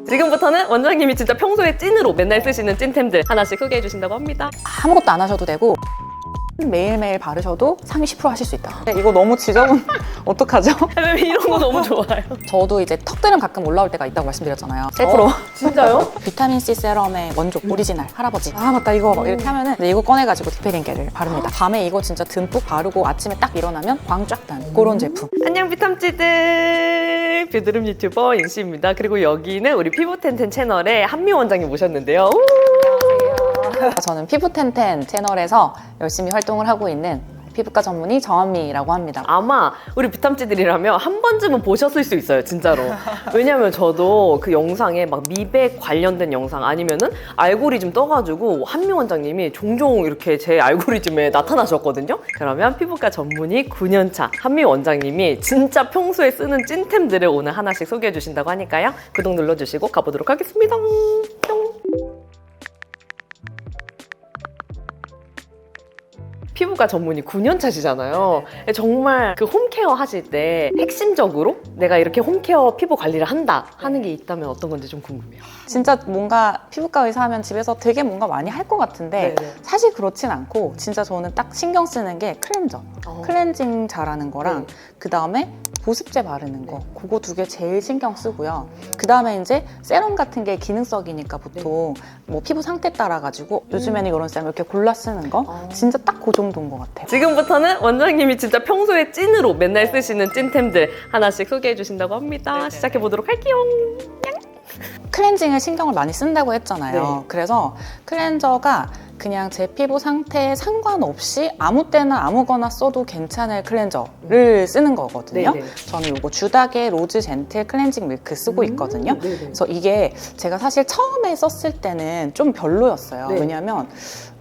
지금부터는 원장님이 진짜 평소에 찐으로 맨날 쓰시는 찐템들 하나씩 소개해 주신다고 합니다. 아무것도 안 하셔도 되고 매일매일 바르셔도 상위 10% 하실 수 있다. 이거 너무 지저분. 어떡하죠? 이런 거 너무 좋아요. 저도 이제 턱들은 가끔 올라올 때가 있다고 말씀드렸잖아요. 셀프로. 진짜요? 비타민C 세럼의 원조 오리지널 할아버지. 아 맞다 이거 막 이렇게 하면은 이거 꺼내가지고 디페링게를 바릅니다. 밤에 이거 진짜 듬뿍 바르고 아침에 딱 일어나면 광 쫙 단 그런 제품. 안녕 비탐찌들, 뷰드름 유튜버 인씨입니다. 그리고 여기는 우리 피부텐텐 채널의 한미 원장님 모셨는데요. 저는 피부텐텐 채널에서 열심히 활동을 하고 있는 피부과 전문의 정한미라고 합니다. 아마 우리 비탐찌들이라면 한 번쯤은 보셨을 수 있어요, 진짜로. 왜냐면 저도 그 영상에 막 미백 관련된 영상 아니면은 알고리즘 떠가지고 한미 원장님이 종종 이렇게 제 알고리즘에 나타나셨거든요. 그러면 피부과 전문의 9년차 한미 원장님이 진짜 평소에 쓰는 찐템들을 오늘 하나씩 소개해 주신다고 하니까요. 구독 눌러주시고 가보도록 하겠습니다. 뿅. 피부과 전문의 9년 차시잖아요. 정말 그 홈케어 하실 때 핵심적으로 내가 이렇게 홈케어 피부 관리를 한다 하는 게 있다면 어떤 건지 좀 궁금해요. 진짜 뭔가 피부과 의사 하면 집에서 되게 뭔가 많이 할 것 같은데 네네. 사실 그렇진 않고 진짜 저는 딱 신경 쓰는 게 클렌저. 클렌징 잘하는 거랑 그 다음에 보습제 바르는 거 그거 두 개 제일 신경 쓰고요. 그 다음에 이제 세럼 같은 게 기능성이니까 보통 뭐 피부 상태 따라 가지고 요즘에는 이런 세럼 이렇게 골라 쓰는 거 진짜 딱 그 정도인 것 같아요. 지금부터는 원장님이 진짜 평소에 찐으로 맨날 쓰시는 찐템들 하나씩 소개해 주신다고 합니다. 시작해 보도록 할게요. 클렌징을 신경을 많이 쓴다고 했잖아요. 네. 그래서 클렌저가 그냥 제 피부 상태에 상관없이 아무 때나 아무거나 써도 괜찮을 클렌저를 쓰는 거거든요. 네네. 저는 이거 주닥의 로즈 젠틀 클렌징 밀크 쓰고 있거든요. 네네. 그래서 이게 제가 사실 처음에 썼을 때는 좀 별로였어요. 네. 왜냐면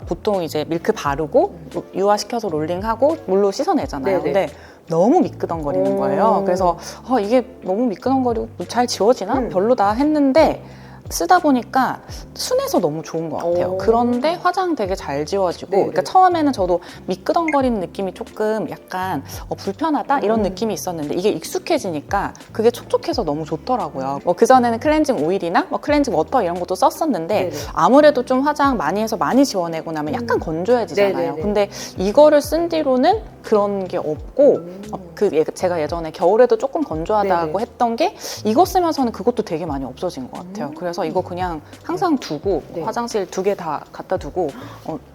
보통 이제 밀크 바르고 유화시켜서 롤링하고 물로 씻어내잖아요. 네네. 근데 너무 미끄덩거리는 거예요. 그래서 이게 너무 미끄덩거리고 잘 지워지나? 별로다 했는데 쓰다 보니까 순해서 너무 좋은 것 같아요. 그런데 화장 되게 잘 지워지고 그러니까 처음에는 저도 미끄덩거리는 느낌이 조금 약간 불편하다 이런 느낌이 있었는데 이게 익숙해지니까 그게 촉촉해서 너무 좋더라고요. 뭐 그전에는 클렌징 오일이나 뭐 클렌징 워터 이런 것도 썼었는데 네네. 아무래도 좀 화장 많이 해서 많이 지워내고 나면 약간 건조해지잖아요. 네네네. 근데 이거를 쓴 뒤로는 그런 게 없고 제가 예전에 겨울에도 조금 건조하다고 네네. 했던 게 이거 쓰면서는 그것도 되게 많이 없어진 것 같아요. 그래서 이거 그냥 항상 두고 네. 화장실 2개 다 갖다 두고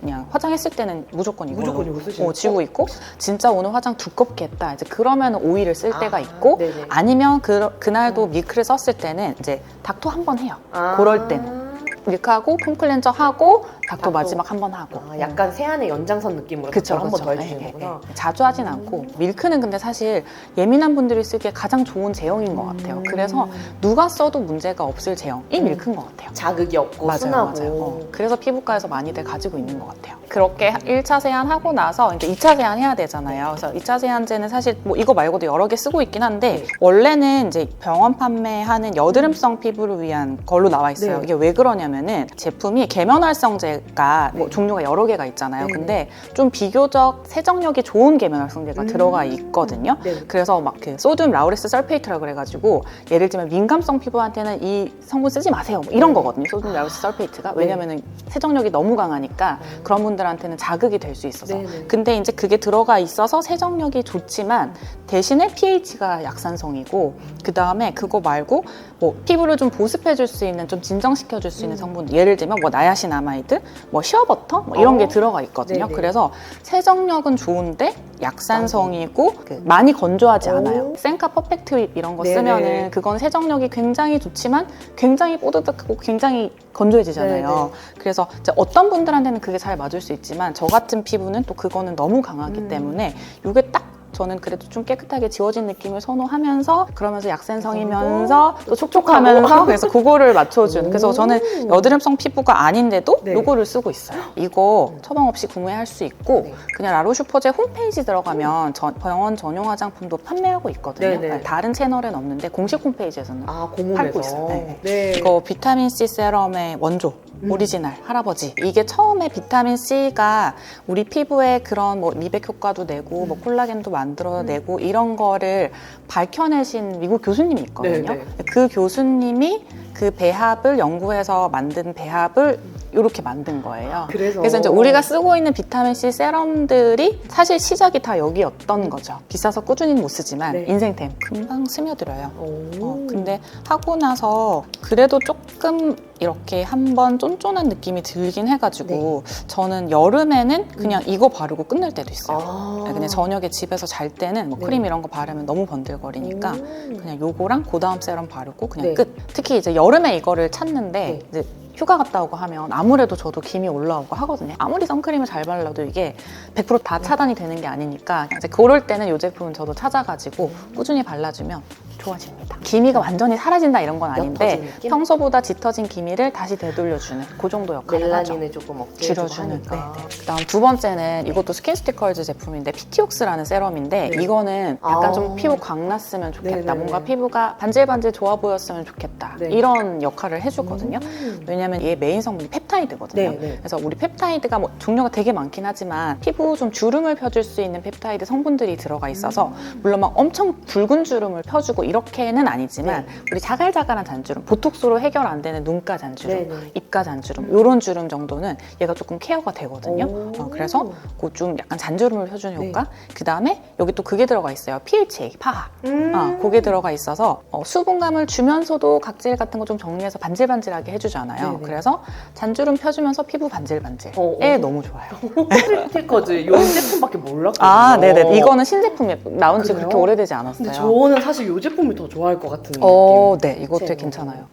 그냥 화장했을 때는 무조건 무조건 이거 쓰시는 지우고 있고 진짜 오늘 화장 두껍게 했다 이제 그러면 오일을 쓸 때가 있고 네네. 아니면 그날도 밀크를 썼을 때는 이제 닥토 한 번 해요. 그럴 때는 밀크하고 폼 클렌저 하고 닥토 마지막 한 번 하고 약간 세안의 연장선 느낌으로 그쵸, 한 번 더 그쵸. 해주시는 거구나. 자주 하진 않고 밀크는 근데 사실 예민한 분들이 쓰기에 가장 좋은 제형인 것 같아요. 그래서 누가 써도 문제가 없을 제형이 밀크인 것 같아요. 자극이 없고 맞아요, 순하고. 맞아요. 그래서 피부과에서 많이들 가지고 있는 것 같아요. 그렇게 1차 세안하고 나서 이제 2차 세안 해야 되잖아요. 그래서 2차 세안제는 사실 뭐 이거 말고도 여러 개 쓰고 있긴 한데 원래는 이제 병원 판매하는 여드름성 피부를 위한 걸로 나와 있어요. 네. 이게 왜 그러냐면은 제품이 계면활성제가 뭐 종류가 여러 개가 있잖아요. 네네. 근데 좀 비교적 세정력이 좋은 계면활성제가 들어가 있거든요. 네. 그래서 막 그 소듐 라우레스 설페이트라고 그래가지고 예를 들면 민감성 피부한테는 이 성분 쓰지 마세요 뭐 이런 거거든요. 소듐 라우레스 설페이트가 왜냐면은 세정력이 너무 강하니까 그런 분들한테는 자극이 될 수 있어서 네네. 근데 이제 그게 들어가 있어서 세정력이 좋지만 대신에 pH가 약산성이고 그 다음에 그거 말고 뭐 피부를 좀 보습해 줄 수 있는 좀 진정시켜 줄 수 있는 성분 예를 들면 뭐 나야신아마이드 뭐 시어버터 뭐 이런 게 들어가 있거든요. 네네. 그래서 세정력은 좋은데 약산성이고 많이 건조하지 않아요. 센카 퍼펙트 립 이런 거 네네. 쓰면은 그건 세정력이 굉장히 좋지만 굉장히 뽀드득하고 굉장히 건조해지잖아요. 네네. 그래서 이제 어떤 분들한테는 그게 잘 맞을 수 있지만 저 같은 피부는 또 그거는 너무 강하기 때문에 이게 딱 저는 그래도 좀 깨끗하게 지워진 느낌을 선호하면서 그러면서 약산성이면서 또 촉촉하면서 그래서 그거를 맞춰준 그래서 저는 여드름성 피부가 아닌데도 네. 이거를 쓰고 있어요. 이거 처방 없이 구매할 수 있고 네. 그냥 라로슈퍼제 홈페이지 들어가면 병원 전용 화장품도 판매하고 있거든요. 네네. 다른 채널엔 없는데 공식 홈페이지에서는 고문에서. 팔고 있어요. 네. 네. 이거 비타민C 세럼의 원조 오리지널 할아버지. 이게 처음에 비타민 C가 우리 피부에 그런 뭐 미백 효과도 내고 뭐 콜라겐도 만들어내고 이런 거를 밝혀내신 미국 교수님이 있거든요. 네네. 그 교수님이 그 배합을 연구해서 만든 배합을 이렇게 만든 거예요. 그래서 이제 우리가 쓰고 있는 비타민 C 세럼들이 사실 시작이 다 여기였던 거죠. 비싸서 꾸준히는 못 쓰지만 네. 인생템 금방 스며들어요. 오. 근데 하고 나서 그래도 조금 이렇게 한번 쫀쫀한 느낌이 들긴 해가지고 저는 여름에는 그냥 이거 바르고 끝낼 때도 있어요. 아. 그냥 저녁에 집에서 잘 때는 뭐 네. 크림 이런 거 바르면 너무 번들거리니까 오. 그냥 요거랑 고다음 세럼 바르고 그냥 네. 끝. 특히 이제 여름에 이거를 찾는데 네. 이제 휴가 갔다 오고 하면 아무래도 저도 김이 올라오고 하거든요. 아무리 선크림을 잘 발라도 이게 100% 다 차단이 되는 게 아니니까 이제 그럴 때는 이 제품은 저도 찾아가지고 꾸준히 발라주면 좋아집니다. 기미가 완전히 사라진다 이런 건 옅어진 아닌데 느낌? 평소보다 짙어진 기미를 다시 되돌려주는 그 정도 역할을 하죠. 멜라닌을 조금 없게 줄여주는. 하니까. 그다음 두 번째는 이것도 스킨스티컬즈 제품인데 피티옥스라는 세럼인데 네. 이거는 약간 아. 좀 피부 광났으면 좋겠다. 네네네. 뭔가 피부가 반질반질 좋아 보였으면 좋겠다. 네. 이런 역할을 해주거든요. 음. 왜냐면 얘 메인 성분이 펩타이드거든요. 네, 네. 그래서 우리 펩타이드가 뭐 종류가 되게 많긴 하지만 피부 좀 주름을 펴줄 수 있는 펩타이드 성분들이 들어가 있어서 물론 막 엄청 붉은 주름을 펴주고 이렇게는 아니지만 우리 자갈자갈한 잔주름, 보톡스로 해결 안 되는 눈가 잔주름, 네, 네. 입가 잔주름 이런 주름 정도는 얘가 조금 케어가 되거든요. 오. 그래서 그 좀 약간 잔주름을 펴주는 네. 효과. 그 다음에 여기 또 그게 들어가 있어요. PHA, 파하. 그게 들어가 있어서 수분감을 주면서도 각질 같은 거 좀 정리해서 반질반질하게 해주잖아요. 네네. 그래서 잔주름 펴주면서 피부 반질반질에 너무 좋아요. 스티커즈 이 제품밖에 몰랐거든요. 아, 네네. 이거는 신제품이에요. 나온 지 그래요? 그렇게 오래되지 않았어요. 근데 저는 사실 이 제품이 더 좋아할 것 같은 느낌. 네. 이것도 제가. 괜찮아요.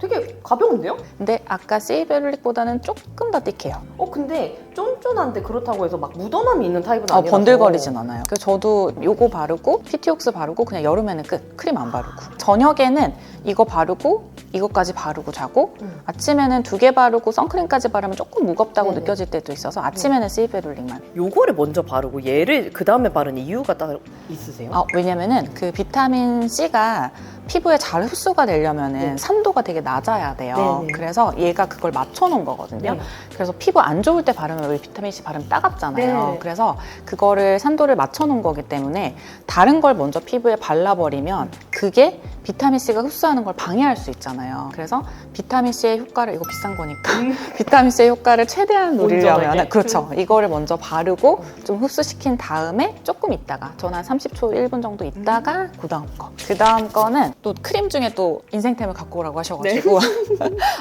되게 가벼운데요? 근데 아까 세이베릴릭보다는 조금 더 띡해요. 근데 쫀쫀한데 그렇다고 해서 막 묻어남이 있는 타입은 아니라서 번들거리진 않아요. 그래서 저도 요거 바르고 피티옥스 바르고 그냥 여름에는 끝. 크림 안 바르고. 저녁에는 이거 바르고 이거까지 바르고 자고 아침에는 2개 바르고 선크림까지 바르면 조금 무겁다고 네네. 느껴질 때도 있어서 아침에는 세이베릴릭만. 요거를 먼저 바르고 얘를 그 다음에 바르는 이유가 따로 있으세요? 왜냐면은 그 비타민 C가 피부에 잘 흡수가 되려면은 네. 산도가 되게 낮아야 돼요. 네네. 그래서 얘가 그걸 맞춰놓은 거거든요. 네. 그래서 피부 안 좋을 때 바르면 우리 비타민 C 바르면 따갑잖아요. 네. 그래서 그거를 산도를 맞춰놓은 거기 때문에 다른 걸 먼저 피부에 발라버리면 그게 비타민 C가 흡수하는 걸 방해할 수 있잖아요. 그래서 비타민 C의 효과를 이거 비싼 거니까 비타민 C의 효과를 최대한 누리려면 온전하게. 그렇죠. 이거를 먼저 바르고 좀 흡수시킨 다음에 조금 있다가 저는 한 30초, 1분 정도 있다가 그 다음 거. 그 다음 거는 또 크림 중에 또 인생템을 갖고 오라고 하셔가지고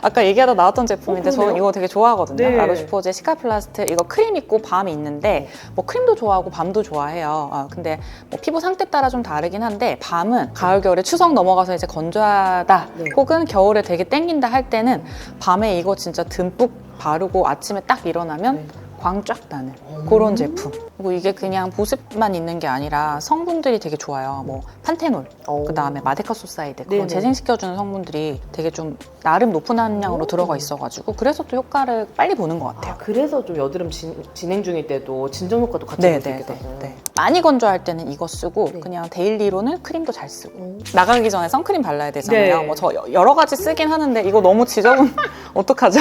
아까 얘기하다 나왔던 제품인데 저는 이거 되게 좋아하거든요. 네. 라로슈포즈의 시카플라스트 이거 크림 있고 밤이 있는데 뭐 크림도 좋아하고 밤도 좋아해요. 근데 뭐 피부 상태 따라 좀 다르긴 한데 밤은 가을 겨울에 추석 넘어가서 이제 건조하다 네. 혹은 겨울에 되게 땡긴다 할 때는 밤에 이거 진짜 듬뿍 바르고 아침에 딱 일어나면 네. 광 쫙 나는 그런 제품. 그리고 이게 그냥 보습만 있는 게 아니라 성분들이 되게 좋아요. 뭐 판테놀, 그 다음에 마데카소사이드 그런 네네. 재생시켜주는 성분들이 되게 좀 나름 높은 함량으로 들어가 있어가지고 그래서 또 효과를 빨리 보는 것 같아요. 그래서 좀 여드름 진행 중일 때도 진정 효과도 같이 볼 수 있겠다. 많이 건조할 때는 이거 쓰고 네. 그냥 데일리로는 크림도 잘 쓰고 나가기 전에 선크림 발라야 되잖아요. 네. 뭐 저 여러 가지 쓰긴 하는데 이거 너무 지저분 어떡하죠?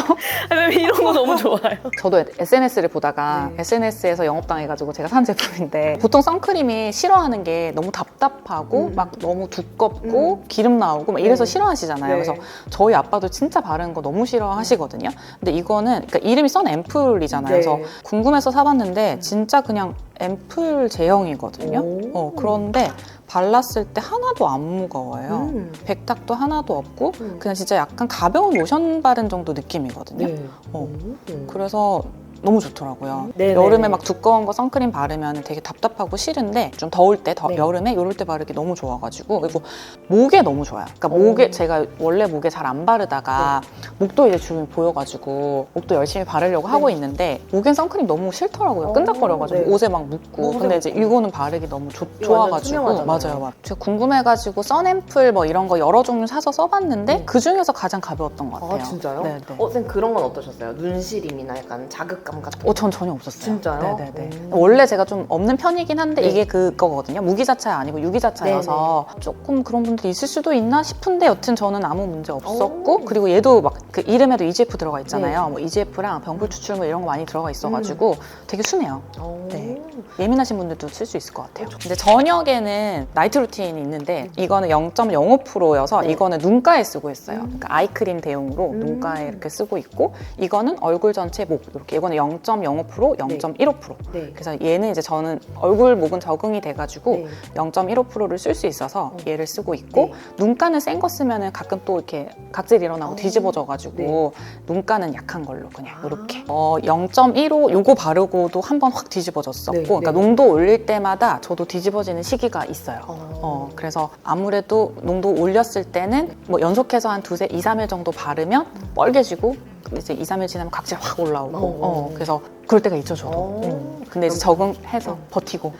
이런 거 너무 좋아요. 저도 SNS를 보다가 네. SNS에서 영업당해가지고 제가 산 제품인데 보통 선크림이 싫어하는 게 너무 답답하고 막 너무 두껍고 기름 나오고 막 이래서 네. 싫어하시잖아요. 네. 그래서 저희 아빠도 진짜 바르는 거 너무 싫어하시거든요. 근데 이거는 그러니까 이름이 선 앰플이잖아요. 네. 그래서 궁금해서 사봤는데 진짜 그냥 앰플 제형이거든요. 오. 그런데 발랐을 때 하나도 안 무거워요. 백탁도 하나도 없고 그냥 진짜 약간 가벼운 로션 바른 정도 느낌이거든요. 네. 그래서 너무 좋더라고요. 네네. 여름에 막 두꺼운 거 선크림 바르면 되게 답답하고 싫은데 좀 더울 때, 네. 여름에 이럴 때 바르기 너무 좋아가지고 그리고 목에 너무 좋아요. 그러니까 목에 제가 원래 목에 잘 안 바르다가 목도 이제 주름이 보여가지고 목도 열심히 바르려고 하고 있는데 목엔 선크림 너무 싫더라고요. 끈적거려가지고 네. 옷에 막 묻고 옷에 근데 이제 이거는 바르기 너무 이거 완전 좋아가지고 투명하잖아요. 맞아요. 제가 궁금해가지고 선앰플 뭐 이런 거 여러 종류 사서 써봤는데 그 중에서 가장 가벼웠던 것 같아요. 아 진짜요? 네. 쌤 그런 건 어떠셨어요? 눈시림이나 약간 자극감 자극감 같은 거? 전 전혀 없었어요. 진짜요? 네네네. 원래 제가 좀 없는 편이긴 한데 네. 이게 그거거든요. 무기자차가 아니고 유기자차여서 조금 그런 분들이 있을 수도 있나 싶은데 여튼 저는 아무 문제 없었고 오. 그리고 얘도 막 그 이름에도 EGF 들어가 있잖아요. 네. 뭐 EGF랑 병풀 추출물 이런 거 많이 들어가 있어가지고 되게 순해요. 네. 예민하신 분들도 쓸 수 있을 것 같아요. 근데 저녁에는 나이트 루틴이 있는데 이거는 0.05%여서 네. 이거는 눈가에 쓰고 있어요. 그러니까 아이크림 대용으로 눈가에 이렇게 쓰고 있고 이거는 얼굴 전체 목 이렇게 이거는 0.05%, 0.15%. 네. 그래서 얘는 이제 저는 얼굴 목은 적응이 돼가지고 네. 0.15%를 쓸 수 있어서 얘를 쓰고 있고 네. 눈가는 센 거 쓰면은 가끔 또 이렇게 각질 일어나고 뒤집어져가지고 눈가는 약한 걸로 그냥 이렇게 0.15 요거 바르고도 한 번 확 뒤집어졌었고 네. 그러니까 네. 농도 올릴 때마다 저도 뒤집어지는 시기가 있어요. 그래서 아무래도 농도 올렸을 때는 뭐 연속해서 한 2, 3일 정도 바르면 뻘개지고 이제 2, 3일 지나면 각질 확 올라오고 그래서 그럴 때가 있죠 저도. 근데 이제 적응해서 버티고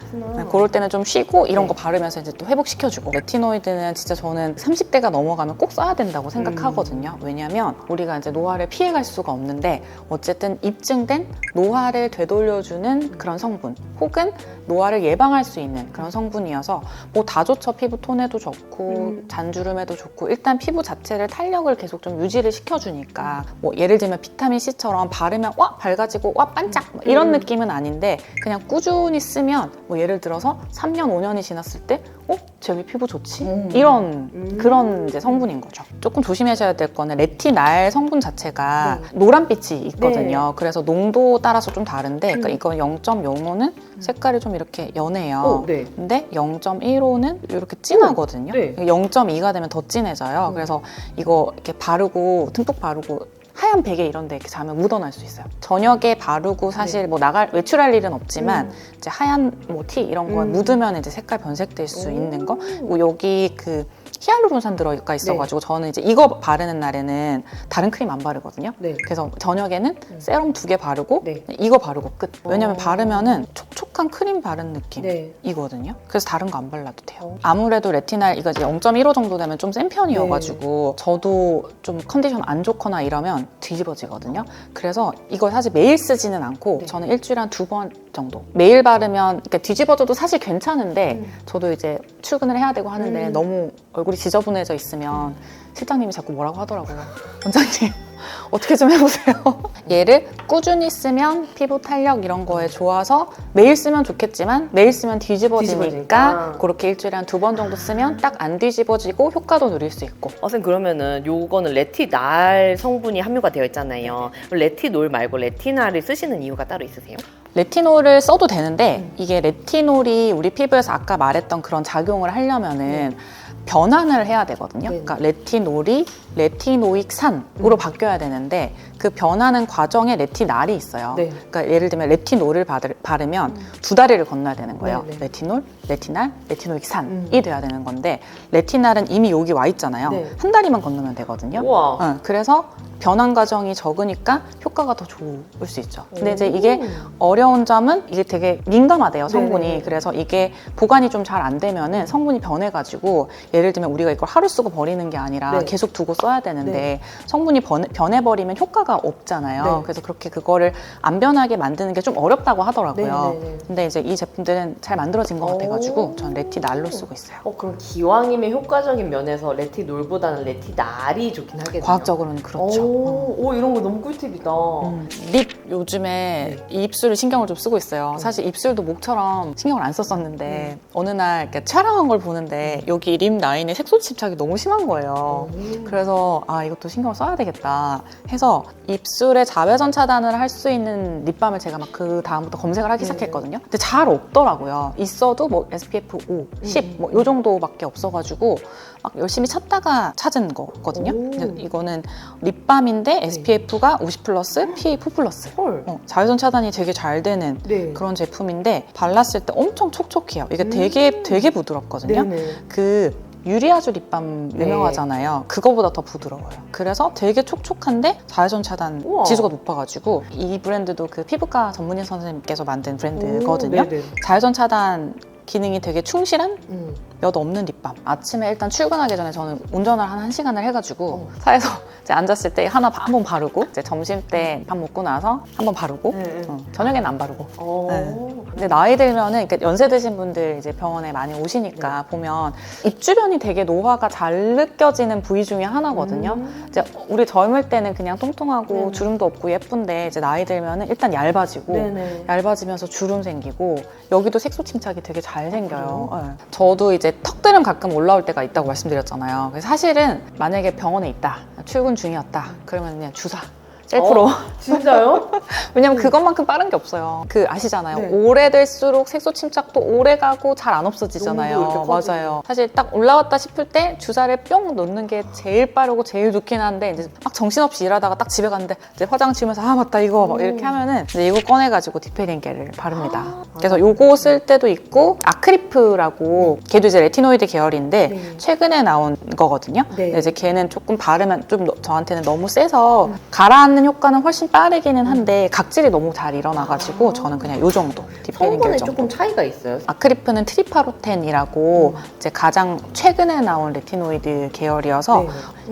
그럴 때는 좀 쉬고 이런 거 바르면서 이제 또 회복시켜주고 레티노이드는 진짜 저는 30대가 넘어가면 꼭 써야 된다고 생각하거든요. 왜냐면 우리가 이제 노화를 피해갈 수가 없는데 어쨌든 입증된 노화를 되돌려주는 그런 성분 혹은 노화를 예방할 수 있는 그런 성분이어서 뭐 다 좋죠. 피부 톤에도 좋고 잔주름에도 좋고 일단 피부 자체를 탄력을 계속 좀 유지를 시켜주니까 뭐 예를 들면 비타민 C처럼 바르면 와 밝아지고 와 반짝 뭐 이런 느낌은 아닌데 그냥 꾸준히 쓰면 뭐 예를 들어서 3년 5년이 지났을 때 쟤 피부 좋지? 이런 그런 이제 성분인 거죠. 조금 조심하셔야 될 거는 레티날 성분 자체가 노란빛이 있거든요. 그래서 농도 따라서 좀 다른데 그러니까 이건 0.05는 색깔이 좀 이렇게 연해요. 네. 근데 0.15는 이렇게 진하거든요. 네. 0.2가 되면 더 진해져요. 그래서 이거 이렇게 바르고 듬뿍 바르고 하얀 베개 이런 데 이렇게 자면 묻어날 수 있어요. 저녁에 바르고 사실 뭐 외출할 일은 없지만 이제 하얀 뭐 티 이런 거에 묻으면 이제 색깔 변색될 수 있는 거. 그리고 여기 그 히알루론산 들어가 있어가지고 저는 이제 이거 바르는 날에는 다른 크림 안 바르거든요. 네. 그래서 저녁에는 세럼 2개 바르고 네. 이거 바르고 끝. 왜냐면 바르면은 촉촉한 크림 바른 네. 느낌이거든요. 그래서 다른 거 안 발라도 돼요. 아무래도 레티날 이거 이제 0.15 정도 되면 좀 센 편이어가지고 저도 좀 컨디션 안 좋거나 이러면 뒤집어지거든요. 그래서 이걸 사실 매일 쓰지는 않고 저는 일주일에 한 2번 정도. 매일 바르면 그러니까 뒤집어져도 사실 괜찮은데 저도 이제 출근을 해야 되고 하는데 너무 얼굴이 지저분해져 있으면 실장님이 자꾸 뭐라고 하더라고요. 원장님 어떻게 좀 해보세요. 얘를 꾸준히 쓰면 피부 탄력 이런 거에 좋아서 매일 쓰면 좋겠지만 매일 쓰면 뒤집어지니까 그렇게 일주일에 한 2번 정도 쓰면 딱 안 뒤집어지고 효과도 누릴 수 있고. 선생님 그러면은 요거는 레티날 성분이 함유가 되어 있잖아요. 레티놀 말고 레티날을 쓰시는 이유가 따로 있으세요? 레티놀을 써도 되는데 이게 레티놀이 우리 피부에서 아까 말했던 그런 작용을 하려면은 변환을 해야 되거든요. 그러니까 레티놀이 레티노익산으로 바뀌어야 되는데 그 변하는 과정에 레티날이 있어요. 그러니까 예를 들면 레티놀을 바르면 2다리를 건너야 되는 거예요. 레티놀, 레티날, 레티노익산이 돼야 되는 건데 레티날은 이미 여기 와 있잖아요. 한 다리만 건너면 되거든요. 그래서 변환 과정이 적으니까 효과가 더 좋을 수 있죠. 근데 이제 이게 어려운 점은 이게 되게 민감하대요, 성분이. 그래서 이게 보관이 좀 잘 안 되면은 성분이 변해가지고 예를 들면 우리가 이걸 하루 쓰고 버리는 게 아니라 계속 두고 써야 되는데 성분이 변해버리면 효과가 없잖아요. 그래서 그렇게 그거를 안 변하게 만드는 게 좀 어렵다고 하더라고요. 근데 이제 이 제품들은 잘 만들어진 것 같아가지고 전 레티날로 쓰고 있어요. 그럼 기왕이면 효과적인 면에서 레티놀보다는 레티날이 좋긴 하겠네요. 과학적으로는 그렇죠. 오, 이런 거 너무 꿀팁이다. 립 요즘에 입술을 신경을 좀 쓰고 있어요. 사실 입술도 목처럼 신경을 안 썼었는데 어느 날 이렇게 촬영한 걸 보는데 여기 립 라인에 색소 침착이 너무 심한 거예요. 그래서 이것도 신경을 써야 되겠다 해서 입술에 자외선 차단을 할 수 있는 립밤을 제가 막 그 다음부터 검색을 하기 시작했거든요. 근데 잘 없더라고요. 있어도 뭐 SPF 5, 10 뭐 요 정도밖에 없어가지고 막 열심히 찾다가 찾은 거거든요. 이거는 립밤인데 SPF가 50 플러스, PA 4 플러스. 자외선 차단이 되게 잘 되는 그런 제품인데 발랐을 때 엄청 촉촉해요. 이게 되게 부드럽거든요. 그 유리아주 립밤 유명하잖아요. 그거보다 더 부드러워요. 그래서 되게 촉촉한데 자외선 차단 지수가 높아가지고 이 브랜드도 그 피부과 전문의 선생님께서 만든 브랜드거든요. 자외선 차단 기능이 되게 충실한 몇 없는 립밤. 아침에 일단 출근하기 전에 저는 운전을 한 1시간을 해가지고 차에서 이제 앉았을 때 하나 한 번 바르고 이제 점심 때 밥 먹고 나서 한 번 바르고 저녁에는 안 바르고. 근데 나이 들면은 그러니까 연세 드신 분들 이제 병원에 많이 오시니까 보면 입 주변이 되게 노화가 잘 느껴지는 부위 중에 하나거든요. 이제 우리 젊을 때는 그냥 통통하고 주름도 없고 예쁜데 이제 나이 들면은 일단 얇아지고 얇아지면서 주름 생기고 여기도 색소 침착이 되게 잘 생겨요. 네. 저도 이제 턱드름 가끔 올라올 때가 있다고 말씀드렸잖아요. 그래서 사실은 만약에 병원에 있다, 출근 중이었다, 그러면 그냥 주사. 셀프로. 진짜요? 왜냐면 그것만큼 빠른 게 없어요. 그 아시잖아요. 오래될수록 색소 침착도 오래 가고 잘 안 없어지잖아요. 맞아요. 사실 딱 올라왔다 싶을 때 주사를 뿅 놓는 게 제일 빠르고 제일 좋긴 한데 이제 막 정신없이 일하다가 딱 집에 갔는데 이제 화장 지우면서 아 맞다 이거 막 이렇게 하면은 이제 이거 꺼내가지고 디페링겔을 바릅니다. 그래서 요거 쓸 때도 있고 아크리프라고 걔도 이제 레티노이드 계열인데 최근에 나온 거거든요. 근데 이제 걔는 조금 바르면 좀 저한테는 너무 세서 가라앉는 효과는 훨씬 빠르기는 한데 각질이 너무 잘 일어나가지고 저는 그냥 요 정도 디페링겔 성분에 정도. 조금 차이가 있어요? 아크리프는 트리파로텐이라고 이제 가장 최근에 나온 레티노이드 계열이어서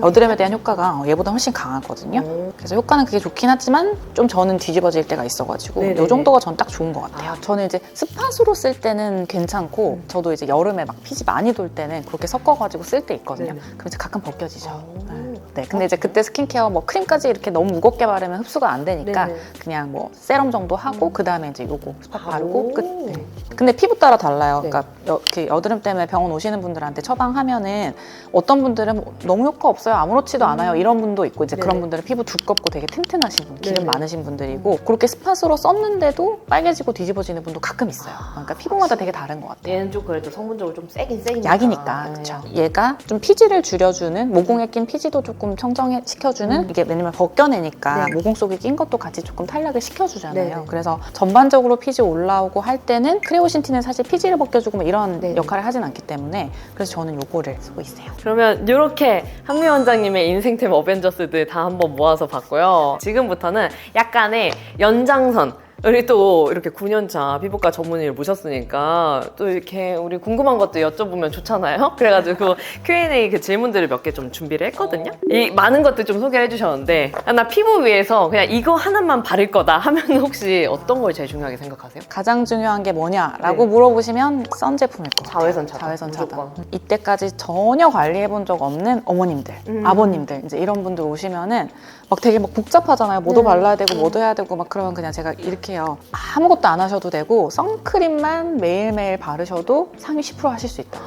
여드름에 대한 효과가 얘보다 훨씬 강하거든요. 그래서 효과는 그게 좋긴 하지만 좀 저는 뒤집어질 때가 있어가지고 요 정도가 전 딱 좋은 것 같아요. 저는 이제 스팟으로 쓸 때는 괜찮고 저도 이제 여름에 막 피지 많이 돌 때는 그렇게 섞어가지고 쓸 때 있거든요. 그럼 이제 가끔 벗겨지죠. 네, 근데 이제 그때 스킨케어 뭐 크림까지 이렇게 너무 무겁게 바르면 흡수가 안 되니까 그냥 뭐 세럼 정도 하고 그 다음에 이제 요거 스팟 바르고 끝. 네. 근데 피부 따라 달라요. 그러니까 여드름 때문에 병원 오시는 분들한테 처방하면은 어떤 분들은 너무 효과 없어요, 아무렇지도 않아요 이런 분도 있고 이제 그런 분들은 피부 두껍고 되게 튼튼하신 분, 기름 많으신 분들이고 그렇게 스팟으로 썼는데도 빨개지고 뒤집어지는 분도 가끔 있어요. 그러니까 피부마다 되게 다른 것 같아요. 얘는 좀 그래도 성분적으로 좀 세긴 세니까. 약이니까 그렇죠. 얘가 좀 피지를 줄여주는 모공에 낀 피지도 조금 청정시켜주는 이게 왜냐면 벗겨내니까 모공 속에 낀 것도 같이 조금 탄력을 시켜주잖아요. 그래서 전반적으로 피지 올라오고 할 때는 크레오신틴은 사실 피지를 벗겨주고 뭐 이런 역할을 하진 않기 때문에 그래서 저는 요거를 쓰고 있어요. 그러면 이렇게 한미 원장님의 인생템 어벤져스들 다 한번 모아서 봤고요. 지금부터는 약간의 연장선. 우리 또 이렇게 9년차 피부과 전문의를 모셨으니까 또 이렇게 우리 궁금한 것도 여쭤보면 좋잖아요. 그래가지고 Q&A 그 질문들을 몇 개 좀 준비를 했거든요. 이 많은 것들 좀 소개를 해주셨는데 나 피부 위해서 그냥 이거 하나만 바를 거다 하면 혹시 어떤 걸 제일 중요하게 생각하세요? 가장 중요한 게 뭐냐라고 물어보시면 선 제품일 것 같아요. 자외선 차단. 자외선 차단. 이때까지 전혀 관리해본 적 없는 어머님들, 아버님들 이제 이런 분들 오시면은 막 되게 막 복잡하잖아요. 뭐도 발라야 되고 뭐도 해야 되고 막 그러면 그냥 제가 이렇게 해요. 아무것도 안 하셔도 되고 선크림만 매일매일 바르셔도 상위 10% 하실 수 있다.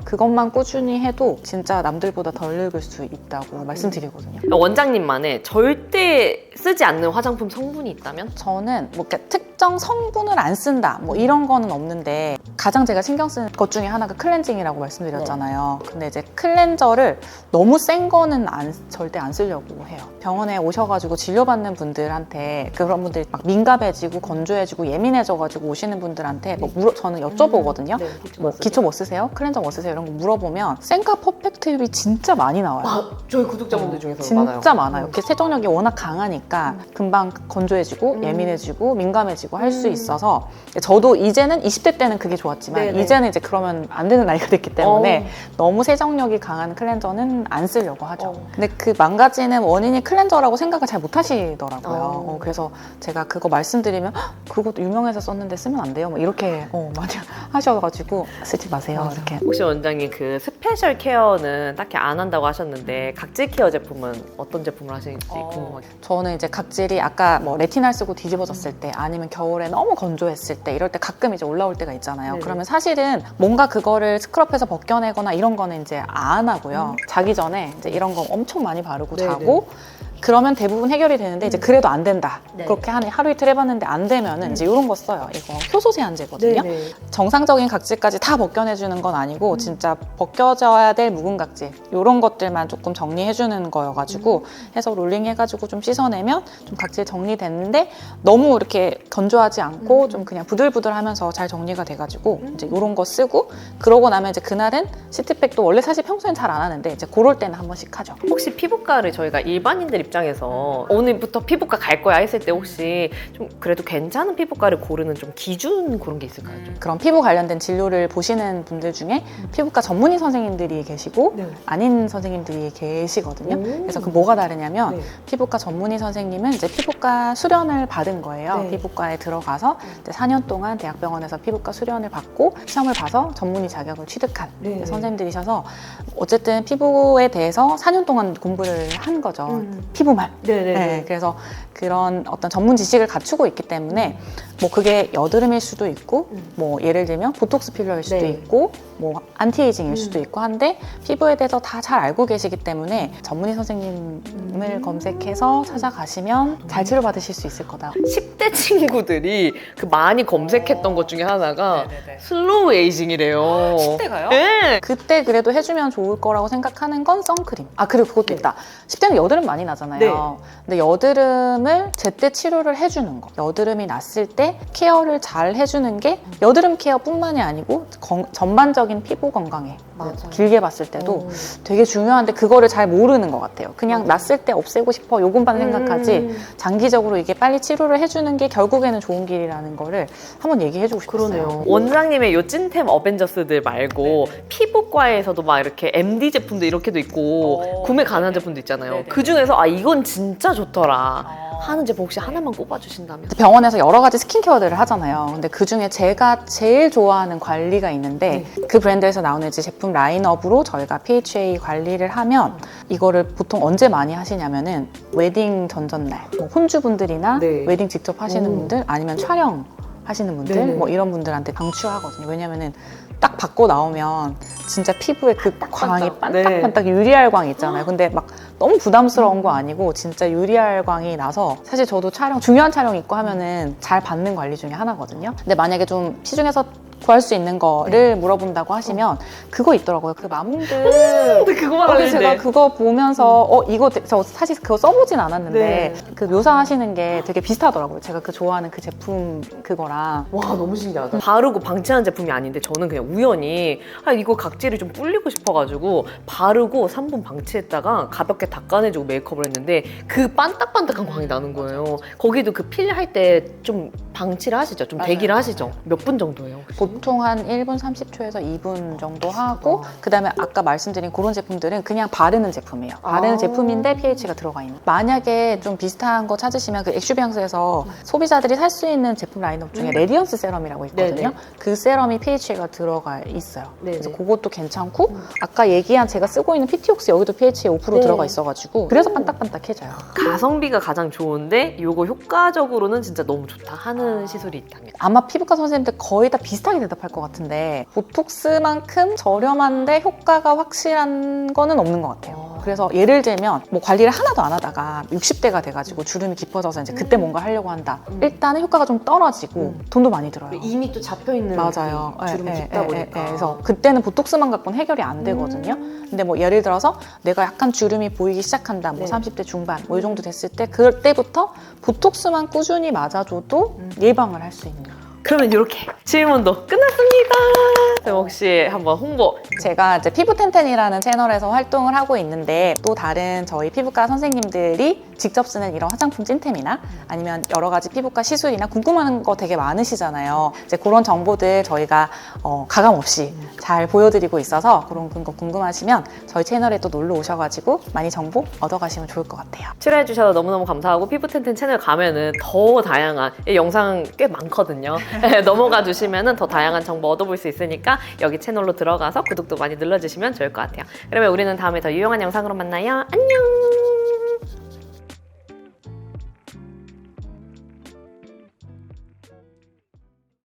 그것만 꾸준히 해도 진짜 남들보다 덜 늙을 수 있다고 말씀드리거든요. 원장님만의 절대 쓰지 않는 화장품 성분이 있다면? 저는 뭐 이렇게 특정 성분을 안 쓴다 뭐 이런 거는 없는데 가장 제가 신경 쓰는 것 중에 하나가 클렌징이라고 말씀드렸잖아요. 근데 이제 클렌저를 너무 센 거는 절대 안 쓰려고 해요. 병원에 오셔가지고 진료받는 분들한테 그런 분들이 막 민감해지고 건조해지고 예민해져가지고 오시는 분들한테 뭐 저는 여쭤보거든요. 뭐 기초 뭐 쓰세요? 클렌저 뭐 쓰세요? 이런 거 물어보면 센카 퍼펙트율이 진짜 많이 나와요. 저희 구독자분들 중에서 진짜 많아요. 이렇게 세정력이 워낙 강하니까 금방 건조해지고 예민해지고 민감해지고 할 수 있어서 저도 이제는 20대 때는 그게 좋았지만 이제는 이제 그러면 안 되는 나이가 됐기 때문에 너무 세정력이 강한 클렌저는 안 쓰려고 하죠. 근데 그 망가지는 원인이 클렌저라고 생각을 잘 못 하시더라고요. 그래서 제가 그거 말씀드리면 그거 유명해서 썼는데 쓰면 안 돼요. 뭐 이렇게 많이 하셔가지고 쓰지 마세요. 이렇게. 혹시 원장님 그 스페셜 케어는 딱히 안 한다고 하셨는데 각질 케어 제품은 어떤 제품을 하시는지 궁금해요. 저는 이제 각질이 아까 뭐 레티날 쓰고 뒤집어졌을 때 아니면 겨울에 너무 건조했을 때 이럴 때 가끔 이제 올라올 때가 있잖아요. 그러면 사실은 뭔가 그거를 스크럽해서 벗겨내거나 이런 거는 이제 안 하고요. 자기 전에 이제 이런 거 엄청 많이 바르고 자고 그러면 대부분 해결이 되는데 이제 그래도 안 된다. 그렇게 하루 이틀 해봤는데 안 되면은 이제 이런 거 써요. 이거 효소 세안제거든요. 정상적인 각질까지 다 벗겨내주는 건 아니고 진짜 벗겨져야 될 묵은 각질 이런 것들만 조금 정리해주는 거여가지고 해서 롤링 해가지고 좀 씻어내면 좀 각질 정리됐는데 너무 이렇게 건조하지 않고 좀 그냥 부들부들하면서 잘 정리가 돼가지고 이제 이런 거 쓰고 그러고 나면 이제 그날은 시트팩도 원래 사실 평소엔 잘 안 하는데 이제 그럴 때는 한 번씩 하죠. 혹시 피부과를 저희가 일반인들이 입장에서 오늘부터 피부과 갈 거야 했을 때 혹시 좀 그래도 괜찮은 피부과를 고르는 좀 기준 그런 게 있을까요? 좀? 그런 피부 관련된 진료를 보시는 분들 중에 피부과 전문의 선생님들이 계시고 네. 아닌 선생님들이 계시거든요. 오. 그래서 그 뭐가 다르냐면 네. 피부과 전문의 선생님은 이제 피부과 수련을 받은 거예요. 네. 피부과에 들어가서 이제 4년 동안 대학병원에서 피부과 수련을 받고 시험을 봐서 전문의 자격을 취득한 네. 선생님들이셔서 어쨌든 피부에 대해서 4년 동안 공부를 한 거죠. 피부만. 네네. 네, 그래서 그런 어떤 전문 지식을 갖추고 있기 때문에 뭐 그게 여드름일 수도 있고 뭐 예를 들면 보톡스 필러일 수도 네. 있고 뭐 안티에이징일 수도 있고 한데 피부에 대해서 다 잘 알고 계시기 때문에 전문의 선생님을 검색해서 찾아가시면 잘 치료받으실 수 있을 거다. 10대 친구들이 그 많이 검색했던 것 중에 하나가 네네네. 슬로우 에이징이래요. 10대가요? 네. 그때 그래도 해주면 좋을 거라고 생각하는 건 선크림. 아, 그리고 그것도 있다. 10대는 여드름 많이 나잖아요. 네. 근데 여드름을 제때 치료를 해주는 거. 여드름이 났을 때 케어를 잘 해주는 게 여드름 케어뿐만이 아니고 전반적인 피부 건강에 맞아요. 길게 봤을 때도 되게 중요한데 그거를 잘 모르는 것 같아요. 그냥 났을 때 없애고 싶어 요것만 생각하지 장기적으로 이게 빨리 치료를 해주는 게 결국에는 좋은 길이라는 거를 한번 얘기해주고 싶었어요. 그러네요. 원장님의 요 찐템 어벤져스들 말고 피부과에서도 막 이렇게 MD 제품도 이렇게도 있고 구매 가능한 제품도 있잖아요. 그 중에서 아 이건 진짜 좋더라 하는 제품 혹시 하나만 꼽아주신다면? 병원에서 여러 가지 스킨케어들을 하잖아요. 근데 그 중에 제가 제일 좋아하는 관리가 있는데 그 브랜드에서 나오는 이제 제품 라인업으로 저희가 PHA 관리를 하면 이거를 보통 언제 많이 하시냐면은 웨딩 전전날 뭐 혼주분들이나 네. 웨딩 직접 하시는 분들 아니면 촬영 하시는 분들 네네. 뭐 이런 분들한테 강추하거든요. 왜냐면은 딱 받고 나오면 진짜 피부에 그 광이 반딱반딱 유리알광 있잖아요. 근데 막 너무 부담스러운 거 아니고 진짜 유리알광이 나서 사실 저도 중요한 촬영 있고 하면은 잘 받는 관리 중에 하나거든요. 근데 만약에 좀 시중에서 구할 수 있는 거를 물어본다고 하시면 그거 있더라고요. 그 마몽드. 근데 그거만 그래서 알는데 제가 그거 보면서 이거 저 사실 그거 써보진 않았는데 네. 그 묘사하시는 게 되게 비슷하더라고요. 제가 그 좋아하는 그 제품 그거랑. 와 너무 신기하다. 바르고 방치하는 제품이 아닌데 저는 그냥 우연히 이거 각질이 좀 불리고 싶어가지고 바르고 3분 방치했다가 가볍게 닦아내주고 메이크업을 했는데 그 반딱반딱한 광이 나는 거예요. 거기도 그 필 할 때 좀 방치를 하시죠? 좀 대기를 하시죠? 몇 분 정도예요? 혹시? 보통 한 1분 30초에서 2분 정도 하고 그다음에 아까 말씀드린 그런 제품들은 그냥 바르는 제품이에요. 바르는 제품인데 pH가 들어가 있는. 만약에 좀 비슷한 거 찾으시면 그 엑슈비앙스에서 소비자들이 살 수 있는 제품 라인업 중에 레디언스 세럼이라고 있거든요. 네네. 그 세럼이 pH가 들어가 있어요. 네네. 그래서 그것도 괜찮고 아까 얘기한 제가 쓰고 있는 PT옥스 여기도 pH 5% 네. 들어가 있어가지고 그래서 반딱반딱해져요. 가성비가 가장 좋은데 이거 효과적으로는 진짜 너무 좋다 하는 시술이 있다면? 아마 피부과 선생님들 거의 다 비슷하게 대답할 것 같은데 보톡스만큼 저렴한데 효과가 확실한 거는 없는 것 같아요. 그래서 예를 들면 뭐 관리를 하나도 안 하다가 60대가 돼가지고 주름이 깊어져서 이제 그때 뭔가 하려고 한다. 일단은 효과가 좀 떨어지고 돈도 많이 들어요. 이미 또 잡혀있는 맞아요. 주름 예, 깊다 예, 보니까. 예, 그래서 그때는 보톡스만 갖고는 해결이 안 되거든요. 근데 뭐 예를 들어서 내가 약간 주름이 보이기 시작한다. 뭐 네. 30대 중반 뭐 이 정도 됐을 때 그때부터 보톡스만 꾸준히 맞아줘도 예방을 할 수 있는. 그러면 이렇게 질문도 끝났습니다. 그럼 혹시 한번 홍보. 제가 이제 피부텐텐이라는 채널에서 활동을 하고 있는데 또 다른 저희 피부과 선생님들이 직접 쓰는 이런 화장품 찐템이나 아니면 여러 가지 피부과 시술이나 궁금한 거 되게 많으시잖아요. 이제 그런 정보들 저희가 가감 없이 잘 보여드리고 있어서 그런 거 궁금하시면 저희 채널에 또 놀러 오셔가지고 많이 정보 얻어가시면 좋을 것 같아요. 출연해주셔서 너무너무 감사하고 피부텐텐 채널 가면은 더 다양한 영상 꽤 많거든요. 넘어가 주시면은 더 다양한 정보 얻어볼 수 있으니까 여기 채널로 들어가서 구독도 많이 눌러주시면 좋을 것 같아요. 그러면 우리는 다음에 더 유용한 영상으로 만나요. 안녕!